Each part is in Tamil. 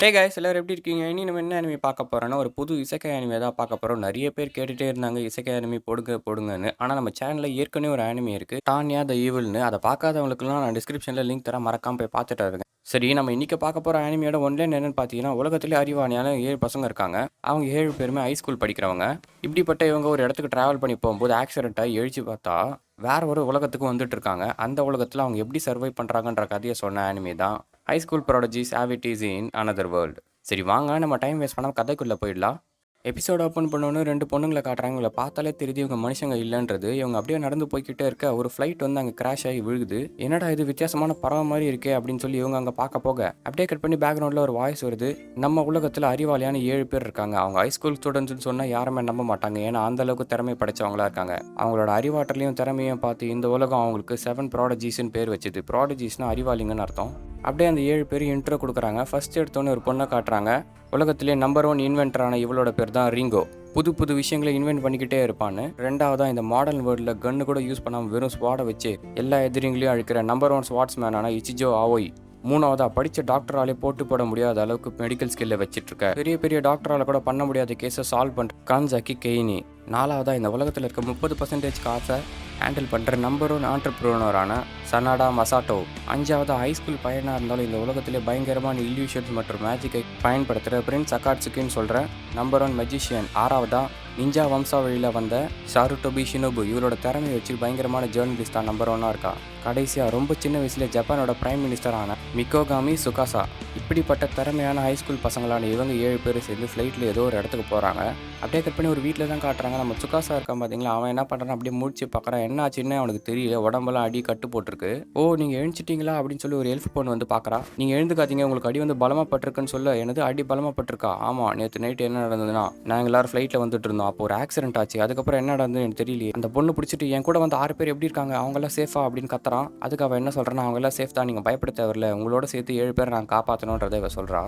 ஹே கைஸ் எல்லாரும் எப்படி இருக்கீங்க? இனி நம்ம என்ன அனிமி பார்க்க போறோம்னா, ஒரு புது இசைக்கை அனிமே தான் பார்க்க போறோம். நெறைய பேர் கேட்டுட்டே இருந்தாங்க இசைக்கை அனிமி போடுங்க போடுங்கன்னு. ஆனா நம்ம சேனல்ல ஏற்கனவே ஒரு அனிமி இருக்கு. டான்யா த ஈவில்னு. அத பார்க்காதவங்களுக்குலாம் நான் டிஸ்கிரிப்ஷன்ல லிங்க் தரேன். மறக்காம போய் பார்த்துட்டு இருங்க. சரி நம்ம இன்னைக்கு பார்க்க போற அனிமியோட ஒன்லைன் என்னன்னு பார்த்தீங்கன்னா, உலகத்திலே அறிவாளியான 7 பசங்க இருக்காங்க. அவங்க 7 பேருமே ஹை ஸ்கூல் படிக்கிறவங்க. இப்படிப்பட்ட இவங்க ஒரு இடத்துக்கு டிராவல் பண்ணி போகும்போது ஆக்சிடென்ட் ஆகி எழுச்சி பார்த்தா வேற ஒரு உலகத்துக்கு வந்துட்டு இருக்காங்க. அந்த உலகத்துல அவங்க எப்படி சர்வை பண்றாங்கன்ற கதையை சொன்ன அனிமி தான் high school prodigies have it easy in another world. சரி வாங்க நம்ம டைம் வேஸ்ட் பண்ணாம கதைக்குள்ள போயிடலாம். எபிசோட் ஓப்பன் பண்ணோன்னு 2 பொண்ணுங்களை காட்டுறாங்க. இவங்களை பார்த்தாலே தெரியுது இவங்க மனுஷங்க இல்லைன்றது. இவங்க அப்படியே நடந்து போய்கிட்டே இருக்க ஒரு ஃப்ளைட் வந்து அங்கே கிராஷ் ஆகி விழுகுது. என்னடா இது வித்தியாசமான பறவை மாதிரி இருக்கே அப்படின்னு சொல்லி இவங்க அங்கே பார்க்க போக அப்படியே கட் பண்ணி பேக்ரவுண்டில் ஒரு வாய்ஸ் வருது. நம்ம உலகத்தில் அறிவாளியான 7 பேர் இருக்காங்க. அவங்க ஹை ஸ்கூல் ஸ்டூடெண்ட்ஸ்னு சொன்னால் யாருமே நம்ப மாட்டாங்க. ஏன்னா அந்த அளவுக்கு திறமை படைச்சவங்களா இருக்காங்க. அவங்களோட அறிவாற்றலையும் திறமையும் பார்த்து இந்த உலகம் அவங்களுக்கு 7 ப்ராடஜிஸ்ன்னு பேர் வச்சுது. ப்ராடஜிஸ்னா அறிவாளிங்கன்னு அர்த்தம். அப்படியே அந்த 7 பேரும் இன்ட்ரோ கொடுக்குறாங்க. ஃபர்ஸ்ட் எடுத்தோன்னே ஒரு பொண்ணை காட்டுறாங்க. உலகத்திலே நம்பர் 1 இன்வென்டரான இவளோட பேர் தான் ரிங்கோ. புது புது விஷயங்களை இன்வென்ட் பண்ணிக்கிட்டே இருப்பான்னு. ரெண்டாவதா இந்த மாடர்ன் வேர்ல்டில் கன்னு கூட யூஸ் பண்ணாமல் வெறும் ஸ்வாடை வச்சு எல்லா எதிரிங்களையும் அழிக்கிற நம்பர் 1 ஸ்வாட்ஸ் மேனான இச்சிஜோ ஆவோய். மூணாவதா படித்த டாக்டராலே போட்டு போட முடியாத அளவுக்கு மெடிக்கல் ஸ்கில்லை வச்சுட்டு இருக்க பெரிய பெரிய டாக்டரால கூட பண்ண முடியாத கேஸை சால்வ் பண்ணுற கான்சாக்கி கெய்னி. நாலாவதா இந்த உலகத்தில் இருக்க 30% காசை ஹேண்டில் பண்ணுற நம்பர் 1 ஆண்டர்ப்ரூனரான சனாடா மசாட்டோ. அஞ்சாவது ஹை ஸ்கூல் பையனாக இருந்தாலும் இந்த உலகத்திலே பயங்கரமான இல்யூஷன்ஸ் மற்றும் மேஜிக்கை பயன்படுத்துகிற பிரின்ஸ் அகாட்சுக்கின்னு சொல்கிற நம்பர் 1 மெஜிஷியன். ஆறாவதா நிஞ்சா வம்சாவளியில் வந்த ஷாருட்டோபி ஷினோபு. இவரோட திறமையை வச்சு பயங்கரமான ஜேர்னலிஸ்டாக நம்பர் 1 இருக்கா. கடைசியாக ரொம்ப சின்ன வயசுல ஜப்பானோட பிரைம் மினிஸ்டரான மிக்கோகாமி சுகாசா. இப்படிப்பட்ட திறமையான ஹை ஸ்கூல் பசங்களான இவங்க 7 பேர் சேர்ந்து ஃப்ளைட்டில் ஏதோ ஒரு இடத்துக்கு போகிறாங்க. அப்படியே கட் பண்ணி ஒரு வீட்டில் தான் காட்டுறாங்க. நம்ம சுகாசா இருக்கான் பார்த்தீங்களா, அவன் என்ன பண்ணுறான் அப்படியே முடிச்சு பார்க்குறான். என்ன ஆச்சுன்னு அவனுக்கு தெரியல. உடம்பெல்லாம் அடி கட்டு போட்டிருக்கு. ஓ நீங்கள் எழுந்துச்சிட்டிங்களா அப்படின்னு சொல்லி ஒரு எல்ஃப் பொண்ணு வந்து பார்க்குறா. நீங்கள் எழுந்துக்காதீங்க, உங்களுக்கு அடி வந்து பலமாக பட்டிருக்குன்னு சொல்ல, எனது அடி பலமாக பட்டிருக்கா. ஆமாம் நேற்று நைட்டு என்ன நடந்ததுன்னா நாங்கள் எல்லாரும் ஃப்ளைட்டில் வந்துட்டு இருந்தோம். அப்போ ஒரு ஆக்சிடென்ட் ஆச்சு. அதுக்கப்புறம் என்ன நடந்ததுன்னு எனக்கு தெரியல. அந்த பொண்ணு பிடிச்சிட்டு என் கூட வந்து 6 பேர் எப்படி இருக்காங்க, அவங்களாம் சேஃபா அப்படின்னு கத்துறான். அதுக்கு அவன் என்ன சொல்கிறேன்னா, அவங்களாம் சேஃப் தான், நீங்கள் பயப்பட தேவையில்ல, உங்களோட சேர்த்து 7 பேர் நான் காப்பாற்றணுன்றதை இவ சொல்கிறா.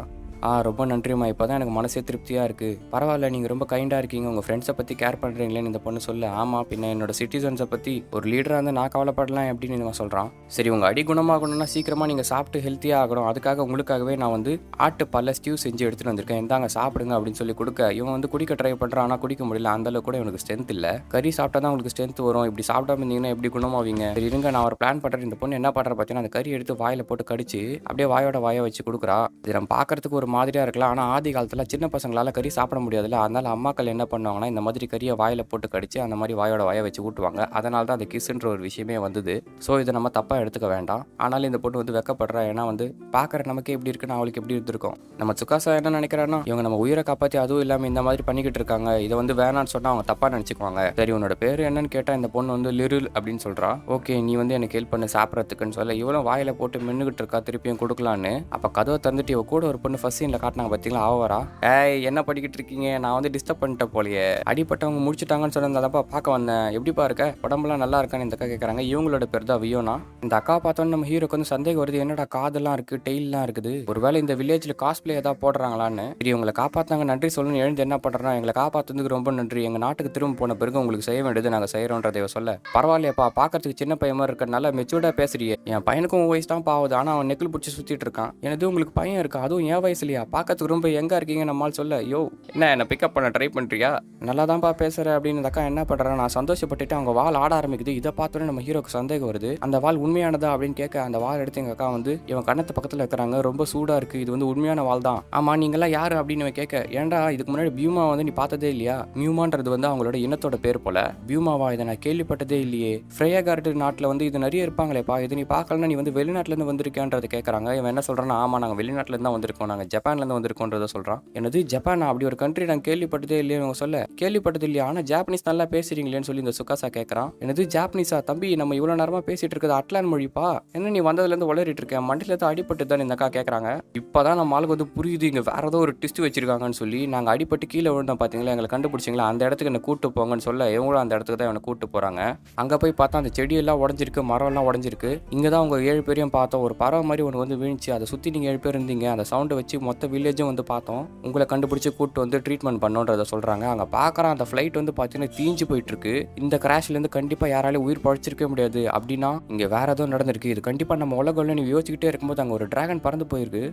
ரொம்ப நன்றிம்மா, இப்போ தான் எனக்கு மனசே திருப்தியாக இருக்குது. பரவாயில்ல, நீங்கள் ரொம்ப கைண்டாக இருக்கீங்க, உங்கள் ஃப்ரெண்ட்ஸை பற்றி கேர் பண்ணுறீங்களேன்னு இந்த பொண்ணு சொல்ல. ஆமாம் பின்ன என்னோட சிட்டிசன்ஸை பற்றி ஒரு லீடராக இருந்து நான் கவலைப்படலாம் அப்படின்னு இவன் சொல்கிறான். சரி உங்கள் அடி குணமாகணும்னா சீக்கிரமாக நீங்கள் சாப்பிட்டு ஹெல்த்தியாக ஆகணும். அதுக்காக உங்களுக்காகவே நான் வந்து ஆட்டு பல்ல ஸ்டியூ செஞ்சு எடுத்துகிட்டு வந்திருக்கேன், இந்தாங்க சாப்பிடுங்க அப்படின்னு சொல்லி கொடுக்க இவன் வந்து குடிக்க ட்ரை பண்ணுறான். ஆனால் குடிக்க முடியல. அந்தளவுக்கு கூட இவனுக்கு ஸ்ட்ரென்த் இல்லை. கறி சாப்பிட்டா தான் உங்களுக்கு ஸ்ட்ரென்த் வரும். இப்படி சாப்பிடாம இருந்தீங்கன்னா எப்படி குணமாவீங்க? சரி இருங்க நான் ஒரு பிளான் பண்ணுறேன். இந்த பொண்ணு என்ன பண்ணுற பார்த்தீங்கன்னா, அந்த கறி எடுத்து வாயில் போட்டு கடிச்சு அப்படியே வாயோட வாயை வச்சு கொடுக்குறா. இது நம்ம பார்க்கறதுக்கு ஒரு மாதிரியாக இருக்கலாம். ஆனால் ஆதி காலத்தில் சின்ன பசங்களால் கறி சாப்பிட முடியாதுல்ல. அதனால் அம்மாக்கள் என்ன பண்ணுவாங்கன்னா, இந்த மாதிரி கறியை வாயில் போட்டு கடிச்சு அந்த மாதிரி வாயோட வாயை வச்சு ஊட்டுவாங்க. அதனால தான் அந்த கிஸ்ன்ற ஒரு விஷயமே வந்தது. ஸோ இதை நம்ம தப்பாக எடுத்துக்க வேண்டாம். ஆனாலும் இந்த பொண்ணு வந்து வெக்கப்படுறா. ஏன்னா வந்து பார்க்குற நமக்கு எப்படி இருக்குன்னு அவளுக்கு எப்படி இருந்திருக்கும். நம்ம சுகாசா என்ன நினைக்கிறான்னா, இவங்க நம்ம உயிரை காப்பாற்றி அதுவும் இல்லாமல் இந்த மாதிரி பண்ணிக்கிட்டு இருக்காங்க, இதை வந்து வேணான்னு சொன்னால் அவங்க தப்பாக நினச்சிக்குவாங்க. சரி உன்னோட பேர் என்னன்னு கேட்டால் இந்த பொண்ணு வந்து லிரில் அப்படின்னு சொல்கிறா. ஓகே நீ வந்து எனக்கு ஹெல்ப் பண்ணு சாப்பிட்றதுக்குன்னு சொல்ல இவளும் வாயில் போட்டு மென்னுக்கிட்டு இருக்கா. திருப்பியும் கொடுக்கலான்னு அப்போ கதவை தந்துட்டு இவ கூட ஒரு பொண்ணு ஃபர்ஸ்ட் சீனில் காட்டினாங்க பார்த்தீங்களா, ஆவரா. ஏய் என்ன படிக்கிட்டு இருக்கீங்க, நான் வந்து டிஸ்டர்ப் பண்ணிட்டேன் போலையே, அடிப்பட்டவங்க முடிச்சுட்டாங்கன்னு சொன்னதாப்பா பார்க்க வந்தேன், எப்படிப்பா இருக்க, உடம்புலாம் நல்லா இருக்கான்னு இந்த அக்கா கேட்குறாங்க. இவங்களோட பேர் தான் வியோனா. இந்த அக்கா பார்த்தோன்னு நம்ம ஹீரோக்கு வந்து சந்தேகம் வருது. என்னடா காதெல்லாம் இருக்குது, டெய்லாம் இருக்குது, ஒருவேளை இந்த வில்லேஜில் காஸ்பிளே ஏதாவது போடுறாங்களான்னு. சரி இவங்களை காப்பாற்றினாங்க நன்றி சொல்லணும்னு எழுந்து என்ன பண்ணுறோன்னா, எங்களை காப்பாற்றுறதுக்கு ரொம்ப நன்றி, எங்கள் நாட்டுக்கு திரும்ப போன பிறகு உங்களுக்கு செய்ய வேண்டியது நாங்கள் செய்கிறோன்றதை சொல்ல, பரவாயில்லையப்பா பார்க்கறதுக்கு சின்ன பையன் மாதிரி இருக்க, நல்லா மெச்சூர்டாக பேசுறியே, என் பையனுக்கும் வயசு தான் பாவுது, ஆனால் அவன் நெக்கில் பிடிச்சி சுற்றிட்டு இருக்கான், எனது உங்களுக்கு பையன் இருக்கா, அதுவும் என் வயசுலையா, பார்க்கறதுக்கு ரொம்ப எங்கே இருக்கீங்க நம்மால் சொல்ல. யோ என்ன என்னை பிக்கப் பண்ண ட்ரை பண்ணுறியா, நல்லா தான்ப்பா பேசுகிறேன் அப்படின்னு இந்த அக்கா என்ன பண்ணுறேன். நான் சந்தோஷப்பட்டுட்டு அவங்க வால் ஆட ஆரம்பிக்குது. இதை பார்த்தோன்னே நம்ம ஹீரோக்கு சந்தேகம் வருது. அந்த வால் உண்மையானதா அப்படின்னு கேட்க அந்த வால் எடுத்து எங்கள் அக்கா வந்து இவன் கண்ணத்து பக்கத்தில் இருக்கிறாங்க. ரொம்ப சூடாக இருக்குது, இது வந்து உண்மையான வால் தான். ஆமாம் நீங்களாம் யார் அப்படின்னு கேட்க, ஏன்டா இதுக்கு முன்னாடி பியூமா வந்து நீ பார்த்ததே இல்லையா, மியூமான்றது வந்து அவங்களோட இனத்தோட பேர் போல. பியூமாவா, இதை நான் கேள்விப்பட்டதே இல்லையே, ஃப்ரேயா கார்டு நாட்டில் வந்து இது நிறைய இருப்பாங்களேப்பா, இது நீ பார்க்கலன்னா நீ வந்து வெளிநாட்டிலேருந்து வந்திருக்கேன்றதை கேட்குறாங்க. இவன் என்ன சொல்கிறான்னா, ஆமாம் நாங்கள் வெளிநாட்டிலேருந்து தான் வந்திருக்கோம், நாங்கள் ஜப்பான்லேருந்து வந்திருக்கோன்றதை சொல்கிறான். எனது ஜப்பானா, அப்படி ஒரு கண்ட்ரி நாங்கள் கேள்விப்பட்டதே இல்லையே அவங்க சொல்ல, கேள்விப்பட்டது இல்லையா, ஆனால் ஜாப்பனீஸ் நல்லா பேசுறீங்களேன்னு சொல்லி இந்த சுகாசா கேட்குறான். எனது ஜாப்பனீஸா, தம்பி நம்ம இவ்வளோ நேரமாக பேசிட்டு இருக்கிறது அட்லான் மொழிப்பா, என்ன நீ வந்ததுலேருந்து வளரிட்டு இருக்கேன், மண்டிலேருந்து அடிப்பட்டு தான் இந்த அக்கா கேட்குறாங்க. இப்போதான் நம்ம ஆளுக்கு வந்து புரியுது இங்கே வேற ஏதோ ஒரு ட்விஸ்ட் வச்சிருக்காங்கன்னு சொல்லி. நாங்கள் அடிப்பட்டு கீழே விழுந்தோம் பார்த்தீங்களா, எங்களை கண்டுபிடிச்சிங்களா, அந்த இடத்துக்கு என்ன கூட்டு போங்கன்னு சொல்ல இவங்களும் அந்த இடத்துக்கு தான் இவனை கூட்டு போகிறாங்க. அங்கே போய் பார்த்தா அந்த செடியெல்லாம் உடஞ்சிருக்கு, மரம்லாம் உடஞ்சிருக்கு. இங்கே தான் உங்கள் 7 பேரையும் பார்த்தோம், ஒரு பறவை மாதிரி ஒன்று வந்து வீழ்ச்சி, அதை சுற்றி நீங்கள் 7 பேர் இருந்தீங்க, அந்த சவுண்டை வச்சு மொத்த வில்லேஜும் வந்து பார்த்தோம். உங்களை கண்டுபிடிச்சி கூப்பிட்டு வந்து ட்ரீட்மெண்ட் பண்ணோன்றதை சொல்கிறாங்க. அங்கே பார்க்குறான் அந்த ஃப்ளைட் வந்து பார்த்தீங்கன்னா தீஞ்சு போயிட்டுருக்கு. இந்த கிராஷ்லேருந்து கண்டிப்பாக யாராலையும் உயிர் பழிச்சிருக்கவே முடியாது. அப்படின்னா இங்கே வேறு ஏதோ நடந்திருக்கு. இது கண்டிப்பாக நம்ம உலகம்ல நீ யோசிச்சுக்கிட்டே இருக்கும்போது அங்கே ஒரு டிராகன் பறந்து போயிருக்கு.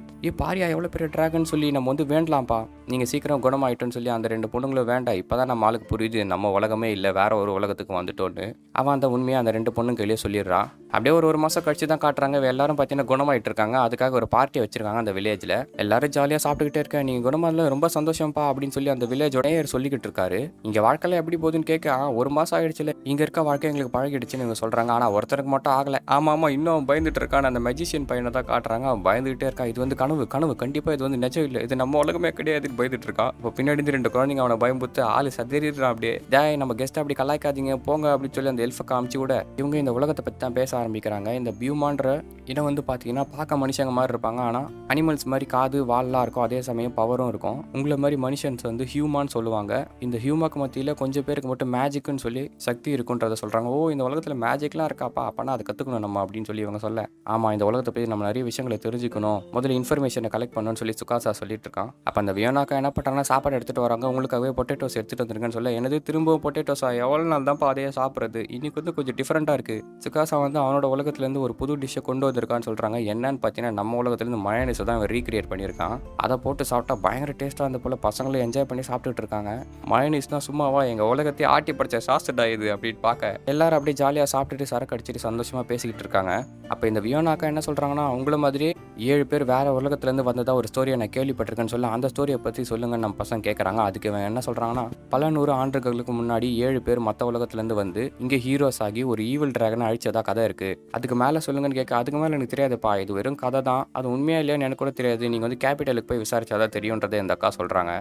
பாரியா எவ்வளோ பெரிய டிராகன் சொல்லி நம்ம வந்து வேண்டலாம்ப்பா, நீங்கள் சீக்கிரம் குணமாயிட்டோன்னு சொல்லி அந்த 2 பொண்ணுங்களும் வேண்டாம். இப்போ தான் நம்ம ஆளுக்கு புரியுது நம்ம உலகமே இல்லை, வேற ஒரு உலகத்துக்கு வந்துட்டோன்னு. அவன் அந்த உண்மையை அந்த 2 பொண்ணுங்க கையிலே சொல்லிடுறான். அப்படியே ஒரு மாதம் கழிச்சு தான் காட்டுறாங்க. எல்லாரும் பார்த்தீங்கன்னா குணமாயிட்டு இருக்காங்க. அதுக்காக ஒரு பார்ட்டி வச்சிருக்காங்க அந்த வில்லேஜில். எல்லாரும் ஜாலியாக சாப்பிட்டுக்கிட்டே இருக்கேன். நீங்கள் குணமாதில் ரொம்ப சந்தோஷம்ப்பா அப்படின்னு சொல்லி அந்த வில்லேஜோட சொல்லிக்கிட்டு இருக்காரு. இங்கே வாழ்க்கையில் எப்படி போகுதுன்னு கேட்க, 1 மாதம் ஆயிடுச்சுல, இங்கே இருக்க வாழ்க்கை எங்களுக்கு பழகிடுச்சுன்னு இவங்க சொல்கிறாங்க. ஆனால் ஒருத்தருக்கு மட்டும் ஆகலை. ஆமாம் இன்னும் அவன் பயந்துட்டு இருக்கான். அந்த மெஜிஷியன் பையனை தான் காட்டுறாங்க. அவன் பயந்துகிட்டே இருக்கான். இது வந்து கனவு கண்டிப்பாக இது வந்து நிஜம் இல்லை, இது நம்ம உலகமே கிடையாதுன்னு பயந்துட்டு இருக்கான். இப்போ பின்னாடி 2 குழந்தைங்க அவனை பயம்புத்து ஆளு சதறிடுறான். அப்படியே டேய் நம்ம கெஸ்ட் அப்படி கலாய்க்காதீங்க போங்க அப்படின்னு சொல்லி அந்த எல்ஃபை காமிச்சு கூட இவங்க இந்த உலகத்தை பற்றி தான் பேச ஆரம்பிக்கிறாங்க. இந்த பியூமான்ற இடம் வந்து பார்த்தீங்கன்னா பார்க்க மனுஷங்க மாதிரி இருப்பாங்க. ஆனால் அனிமல்ஸ் மாதிரி காது வால்லாம் இருக்கும், அதே சமயம் பவரும் இருக்கும். உங்களை மாதிரி மனுஷன்ஸ் வந்து ஹியூமான்னு சொல்லுவாங்க. இந்த ஹியூமாக்கு மத்தியில் கொஞ்சம் பேருக்கு மட்டும் மேஜிக்குன்னு சொல்லி சக்தி இருக்குன்றதை சொல்கிறாங்க. இந்த உலகத்தில் மேஜிக்லாம் இருக்காப்பா, அப்போனா அதை கற்றுக்கணும் நம்ம அப்படின்னு சொல்லி இவங்க சொல்ல, ஆமாம் இந்த உலகத்தை பற்றி நம்ம நிறைய விஷயங்களை தெரிஞ்சுக்கணும், முதல்ல இன்ஃபர்மேஷனை கலெக்ட் பண்ணணும்னு சொல்லி சுகாசா சொல்லிட்டு இருக்கான். அப்போ அந்த வியோனாக்கா என்ன பண்ணுறாங்கன்னா சாப்பாடு எடுத்துகிட்டு வராங்க. உங்களுக்காகவே பொட்டேட்டோஸ் எடுத்துகிட்டு வந்துருங்கன்னு சொல்ல, எனது திரும்பவும் பொட்டேட்டோஸா எவ்வளோ நாள் தான்ப்பா அதையே சாப்பிட்றது, இன்னைக்கு வந்து கொஞ்சம் டிஃப்ரெண்ட்டாக இருக்குது. சுகாசா வந்து அவனோட உலகத்துலேருந்து ஒரு புது டிஷ்ஷை கொண்டு வந்திருக்கான்னு சொல்கிறாங்க. என்னன்னு பார்த்தீங்கன்னா நம்ம உலகத்துலேருந்து மயோனைஸை தான் அவன் ரீக்ரியேட் பண்ணியிருக்கான். அதை போட்டு சாப்பிட்டா பயங்கர டேஸ்ட்டாக இருந்த போல் பசங்களும் என்ஜாய் பண்ணி சாப்பிட்டுட்டு இருக்காங்க. மயோனைஸ் தான் சும்மாவா, எங்கள் உலகத்தையே ஆட்டி படித்த சாஸ்டா இது அப்படின்னு பார்க்க எல்லாரும் அப்படியே ஜாலியாக சாப்பிட்டுட்டு சரக்கு அடிச்சுட்டு சந்தோஷமாக பேசிக்கிட்டு இருக்காங்க. அப்போ இந்த வியோனாக்கா என்ன சொல்கிறாங்கன்னா, உங்களை மாதிரி 7 பேர் வேறு உலகத்துலேருந்து வந்ததா ஒரு ஸ்டோரியை நான் கேள்விப்பட்டிருக்கேன்னு சொல்ல, அந்த ஸ்டோரியை பற்றி சொல்லுங்கன்னு நம்ம பசங்க கேட்குறாங்க. அதுக்கு இவன் என்ன சொல்கிறாங்கன்னா, பல 100 ஆண்டுகளுக்கு முன்னாடி 7 பேர் மற்ற உலகத்துலேருந்து வந்து இங்கே ஹீரோஸ் ஆகி ஒரு ஈவில் டிராகனை அழிச்சதா கதை இருக்குது, அதுக்கு மேலே சொல்லுங்கன்னு கேட்க, அதுக்கு மேலே எனக்கு தெரியாதுப்பா, இது வெறும் கதை தான், அது உண்மையா இல்லையான்னு எனக்கு கூட தெரியாது, நீங்கள் வந்து கேபிட்டலுக்கு போய் விசாரிச்சாதான் தெரியுன்றதை இந்த அக்கா சொல்கிறாங்க.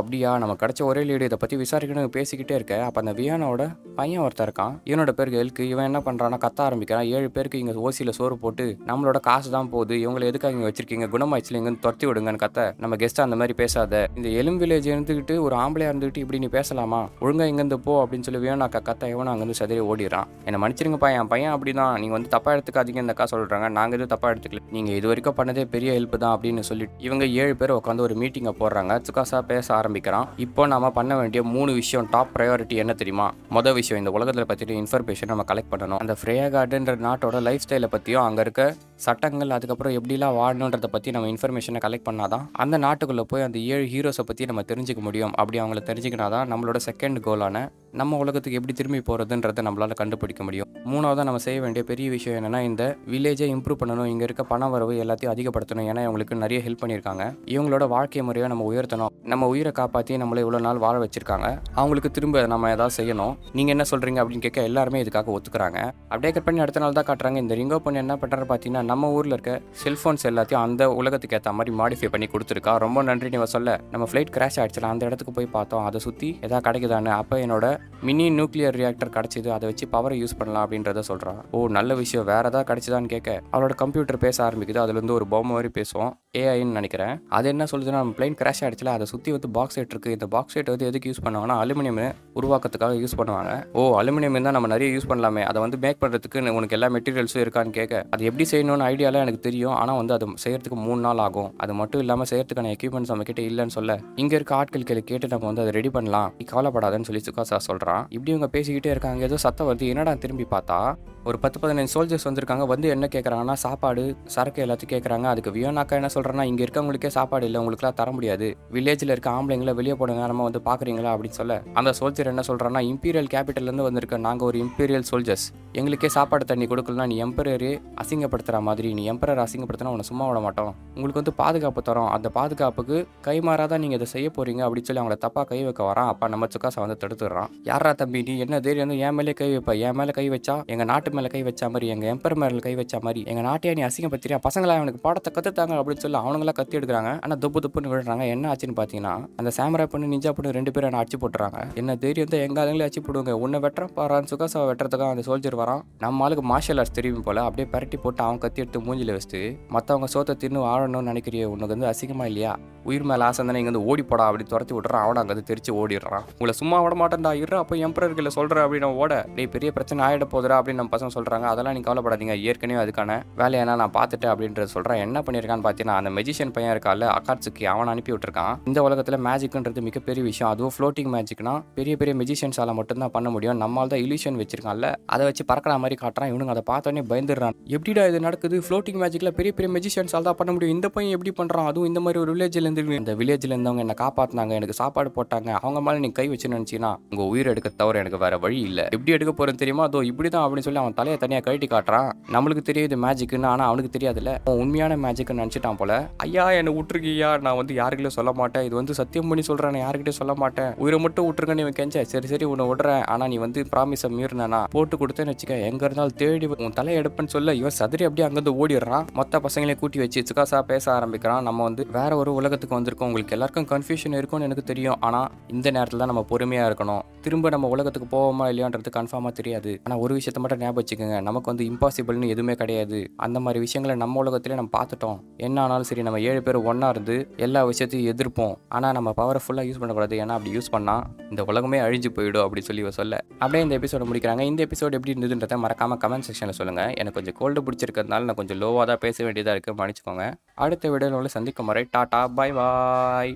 அப்படியா, நம்ம கிடச்ச ஒரே லீடு, இதை பற்றி விசாரிக்கணும் பேசிக்கிட்டே இருக்கேன். அப்போ அந்த வியானோட பையன் ஒருத்தர் இருக்கான். இவனோட பேருக்கு எல்க்கு. இவன் என்ன பண்ணுறான்னா கத்த ஆரம்பிக்கிறான். 7 பேருக்கு இங்கே ஓசியில் சோறு போட்டு நம்மளோட காசு தான் போகுது, இவங்களை எதுக்காக இங்கே வச்சிருக்கீங்க, குணமாயிடுச்சுல இங்கேருந்து துரத்தி விடுங்கன்னு கத்த, நம்ம கெஸ்ட்டாக அந்த மாதிரி பேசாத, இந்த எலும் வில்லேஜ் இருந்துக்கிட்டு ஒரு ஆம்பளையாக இருந்துக்கிட்டு இப்படி நீ பேசலாமா, ஒழுங்காக இங்கேருந்து போ அப்படின்னு சொல்லி வியோனாக்கா கத்த, இவனும் அங்கேருந்து சதறி ஓடிடுறான். என்னை மன்னிச்சிருங்கப்பா, என் பையன் அப்படி தான், நீங்கள் வந்து தப்பாக எடுத்துக்காதீங்க இந்த அக்கா சொல்கிறாங்க. நாங்கள் எதுவும் தப்பாக எடுத்துக்கல, நீங்கள் இது வரைக்கும் பண்ணதே பெரிய ஹெல்ப் தான் அப்படின்னு சொல்லிட்டு இவங்க 7 பேர் உட்காந்து ஒரு மீட்டிங்கை போடுறாங்க. சுகாசா பேச ஆரம்பிக்கிறான். இப்போ நாம பண்ண வேண்டிய 3 விஷயம், டாப் ப்ரையாரிட்டி என்ன தெரியுமா? மொதல் விஷயம், இந்த உலகத்தில் பற்றின இன்ஃபர்மேஷன் நம்ம கலெக்ட் பண்ணணும். அந்த ஃப்ரேயாகார்டுன்ற நாட்டோட லைஃப் ஸ்டைலை பற்றியும் அங்கே இருக்க சட்டங்கள், அதுக்கப்புறம் எப்படிலாம் வாழணுன்றதை பற்றி நம்ம இன்ஃபர்மேஷனை கலெக்ட் பண்ணாதான் அந்த நாட்டுக்குள்ளே போய் அந்த 7 ஹீரோஸை பற்றி நம்ம தெரிஞ்சுக்க முடியும். அப்படி அவங்கள தெரிஞ்சுக்கினாதான் நம்மளோட செகண்ட் கோலான நம்ம உலகத்துக்கு எப்படி திரும்பி போகிறதுன்றதை நம்மளால் கண்டுபிடிக்க முடியும். 3வதாக நம்ம செய்ய வேண்டிய பெரிய விஷயம் என்னென்னா, இந்த வில்லேஜை இம்ப்ரூவ் பண்ணணும், இங்கே இருக்க பண வரவு எல்லாத்தையும் அதிகப்படுத்தணும். ஏன்னா இவங்களுக்கு நிறைய ஹெல்ப் பண்ணியிருக்காங்க. இவங்களோட வாழ்க்கை முறையை நம்ம உயர்த்தணும், நம்ம உயிரை காப்பாற்றி நம்மளை இவ்வளோ நாள் வாழ வச்சிருக்காங்க, அவங்களுக்கு திரும்ப நம்ம ஏதாவது செய்யணும். நீங்கள் என்ன சொல்கிறீங்க அப்படின்னு கேட்க எல்லாருமே இதுக்காக ஒத்துக்கிறாங்க. அப்படியே கட் பண்ணி அடுத்த நாள் தான் காட்டுறாங்க. இந்த ரிங்கோ பொண்ணு என்ன பண்ணுறாரு பார்த்தீங்கன்னா, நம்ம ஊரில் இருக்க செல்ஃபோன்ஸ் எல்லாத்தையும் அந்த உலகத்துக்கு ஏற்ற மாதிரி மாடிஃபை பண்ணி கொடுத்துருக்கா. ரொம்ப நன்றி நீ சொல்ல, நம்ம ஃப்ளைட் கிராஷ் ஆகிடுச்சுல, அந்த இடத்துக்கு போய் பார்த்தோம், அதை சுற்றி எதாவது கிடைக்குதான்னு. அப்போ என்னோட மினி நியூக்ளியர் ரியாக்டர் கிடச்சிது, அதை வச்சு பவரை யூஸ் பண்ணலாம் அப்படின்றத சொல்கிறான். நல்ல விஷயம், வேறு ஏதாவது கிடைச்சிதான்னு கேட்க அவளோட கம்ப்யூட்டர் பேச ஆரம்பிக்குது. அதுலேருந்து ஒரு பொம்மை மாதிரி பேசுவோம், ஏஐன்னு நினைக்கிறேன். அது என்ன சொல்லுதுன்னா, நம்ம பிளைன் கிராஷ் ஆகிடுச்சுல, அதை சுற்றி வந்து பாக்ஸ் செட் இருக்குது, இந்த பாக்ஸ் செட் வந்து எதுக்கு யூஸ் பண்ணுவாங்கன்னா அலுமினியம் உருவாக்கத்துக்காக யூஸ் பண்ணுவாங்க. அலுமினியம் தான் நம்ம நிறைய யூஸ் பண்ணலாமே, அதை வந்து மேக் பண்ணுறதுக்கு உனக்கு எல்லா மெட்டீரியல்ஸும் இருக்கான்னு கேட்க, அது எப்படி செய்யணும்னு ஐடியாலாம் எனக்கு தெரியும், ஆனால் வந்து அது செய்யறதுக்கு 3 நாள் ஆகும், அது மட்டும் இல்லாமல் செய்யறதுக்கான எக்யூப்மெண்ட்ஸ் நம்ம கிட்ட இல்லைன்னு சொல்ல, இங்கே இருக்க ஆட்கள் கேட்டு நம்ம வந்து அதை ரெடி பண்ணலாம், நீ கவலைப்படாதுன்னு சொல்லி சுகாசா சொல்கிறான். இப்படி இவங்க பேசிக்கிட்டே இருக்காங்க. ஏதோ சத்தம் வருது, என்னடா திரும்பி பார்த்தா ஒரு 10-15 சோல்ஜர்ஸ் வந்திருக்காங்க. வந்து என்ன கேட்குறாங்கன்னா, சாப்பாடு சரக்கு எல்லாத்தையும் கேட்குறாங்க. அதுக்கு வியோனாக்கா என்ன சொல்கிறேன்னா, இங்கே இருக்கவங்களுக்கே சாப்பாடு இல்லை, உங்களுக்குலாம் தர முடியாது, வில்லேஜில் இருக்க ஆம்பளைங்களை வெளியே போடுங்க, நம்ம வந்து பார்க்குறீங்களா அப்படின்னு சொல்ல, அந்த சோல்ஜர் என்ன சொல்கிறான்னா, இம்பீரியல் கேபிட்டல்லேருந்து வந்திருக்க நாங்கள் ஒரு இம்பீரியல் சோல்ஜர்ஸ், எங்களுக்கே சாப்பாடு தண்ணி கொடுக்கலனா நீ எம்பரரே அசிங்கப்படுத்துகிற மாதிரி, நீ எம்பரர் அசிங்கப்படுத்தினா உன்னை சும்மா விட மாட்டோம், உங்களுக்கு வந்து பாதுகாப்பு தரோம், அந்த பாதுகாப்புக்கு கைமாறாதான் நீங்கள் இதை செய்ய போகிறீங்க அப்படின்னு சொல்லி அவங்கள தப்பாக கை வைக்க வரான். அப்போ நம்ம சுகாசா வந்து தடுத்துடுறான். யாரா தம்பி நீ, என்ன தைரியம் வந்து என் மேலே கை வைப்பா, என் மேலே கை வச்சா எங்கள் நாட்டு மேலே கை வச்சா மாதிரி, எங்கள் எம்பர் மேலே கை வச்சா மாதிரி, எங்கள் நாட்டையா நீ அசிங்கப்படுத்தியா, பசங்களா அவனுக்கு பாடத்தை கற்றுத்தாங்க அப்படின்னு சொல்லி அவனுங்களாம் கத்தி எடுக்கிறாங்க. ஆனால் துப்புன்னு விடுறாங்க. என்ன ஆச்சுன்னு பார்த்தீங்கன்னா, அந்த சாமரா பொண்ணு நிஞ்சா பொண்ணு 2 பேரும் என்ன அடிச்சு போட்டுறாங்க. என்ன தைரியம் தான் எங்கள் ஆளுங்களே அடிச்சு போடுவாங்க, உன்னை வெட்டுறான் பாரான்னு சுகாசாவை வெட்டுறதுக்காக அந்த சோல்ஜர் வரான். நம்ம ஆளுக்கு மார்ஷல் ஆர்ட்ஸ் தெரியும் போல, அப்படியே பரட்டி போட்டு அவன் கத்தி எடுத்து மூஞ்சில வச்சுட்டு, மற்றவங்க சோத்தை தின்னு வாழணும்னு நினைக்கிறிய, உனக்கு வந்து அசிங்கமா இல்லையா, உயிர் மேலே ஆசை தானே, இங்கே வந்து ஓடி போடா அப்படி துரத்தி விட்டுறான். அவனை அங்கே வந்து தெரிச்சு ஓடிடுறான். உங்களை சும்மா விட மாட்டேன்டா, இருறா போய் எம்பரர்களை சொல்கிறேன் அப்படின்னு ஓட டேய் பெரிய பிரச்சனை ஆகிட போதுடா அப்படின்னு நம்ம பசங்க சொல்கிறாங்க. அதெல்லாம் நீ கவலைப்படாதீங்க, ஏற்கனவே அதுக்கான வேலையெல்லாம் நான் பார்த்துட்டேன் அப்படின்றத சொல்கிறேன். என்ன பண்ணியிருக்கான்னு பார்த்தீங்கன்னா அந்த மெஜிஷியன் பையன் இருக்கால அகாட்சுக்கி, அவன் அனுப்பி விட்டுருக்கான். இந்த உலகத்தில் மேஜிக்ன்றது மிகப்பெரிய விஷயம், அதுவும் ஃப்ளோட்டிங் மேஜிக்னா பெரிய பெரிய மெஜிஷியன்ஸால மட்டும்தான் பண்ண முடியும். நம்மால் தான் இல்யூஷன் வச்சிருக்கான்ல, அதை வச்சு பறக்கிற மாதிரி காட்டுறான். இவனுங்க அதை பார்த்தோன்னே பயந்துடுறான். எப்படிடா இது நடக்குது, ஃப்ளோட்டிங் மேஜிக்ல பெரிய பெரிய மெஜிஷியன்ஸால் தான் பண்ண முடியும், இந்த பையன் எப்படி பண்ணுறான், அதுவும் இந்த மாதிரி ஒரு வில்லேஜில் இருந்து. இந்த வில்லேஜில் இருந்தவங்க என்ன காப்பாற்றினாங்க, எனக்கு சாப்பாடு போட்டாங்க, அவங்க மேலே நீ கை வச்சு நினச்சின்னா உங்கள் உயிர் எடுக்க தவிர எனக்கு வேற வழி இல்லை. எப்படி எடுக்க போறேன்னு தெரியுமா, அதோ இப்படி தான் அப்படின்னு சொல்லி அவன் தலையை தனியாக கழட்டி காட்டுறான். நம்மளுக்கு தெரியுது மேஜிக்னு, ஆனால் அவனுக்கு தெரியாதுல்ல, உண்மையான மேஜிக்னு நினச்சிட்டான் போல. ஐயா என்னை விட்டுருக்கியா, நான் வந்து யாருக்கிட்டையும் சொல்ல மாட்டேன், இது வந்து சத்தியம் பண்ணி சொல்கிறேன், நான் யாருக்கிட்டையும் சொல்ல மாட்டேன், உயிரை மட்டும் விட்டுருக்கேன்னு இவன் கெஞ்ச. சரி சரி உன்னை விடுறேன், ஆனால் நீ வந்து ப்ராமிஸை மீறினா போட்டு கொடுத்தேன்னு வச்சுக்க, எங்கே இருந்தாலும் தேடி உன் தலையை எடுப்பேன்னு சொல்ல இவன் சதுரி அப்படியே அங்கேருந்து ஓடிடுறான். மொத்த பசங்களையும் கூட்டி வச்சு சுகாசா பேச ஆரம்பிக்கிறான். நம்ம வந்து வேற ஒரு உலகத்துக்கு வந்திருக்கோம், உங்களுக்கு எல்லாருக்கும் கன்ஃபியூஷன் இருக்கும்னு எனக்கு தெரியும், ஆனால் இந்த நேரத்தில் தான் நம்ம பொறுமையாக இருக்கணும். திரும்ப நம்ம உலகத்துக்கு போவோமா இல்லையான்றது கன்ஃபார்மாக தெரியாது. ஆனால் ஒரு விஷயத்த மட்டும் ஞாபகம் வச்சுக்கோங்க, நமக்கு வந்து இம்பாசிபிள்னு எதுவுமே கிடையாது. அந்த மாதிரி விஷயங்களை நம்ம உலகத்திலே நம்ம பார்த்துட்டோம். என்ன ஆனாலும் சரி, நம்ம 7 பேர் ஒன்றா இருந்து எல்லா விஷயத்தையும் எதிர்ப்போம். ஆனால் நம்ம பவரை ஃபுல்லாக யூஸ் பண்ணக்கூடாது, ஏன்னா அப்படி யூஸ் பண்ணால் இந்த உலகமே அழிஞ்சு போயிடும் அப்படி சொல்லி சொல்ல அப்படியே இந்த எபிசோட முடிக்கிறாங்க. இந்த எபிசோட் எப்படி இருந்ததுன்றதை மறக்காமல் கமெண்ட் செக்ஷனில் சொல்லுங்கள். எனக்கு கொஞ்சம் கோல்டு பிடிச்சிருக்கிறதுனால நான் கொஞ்சம் லோவாக தான் பேச வேண்டியதாக இருக்குது, மன்னிச்சுக்கோங்க. அடுத்த வீடியோவில் சந்திக்கும் வரை டாடா, பாய் பாய்.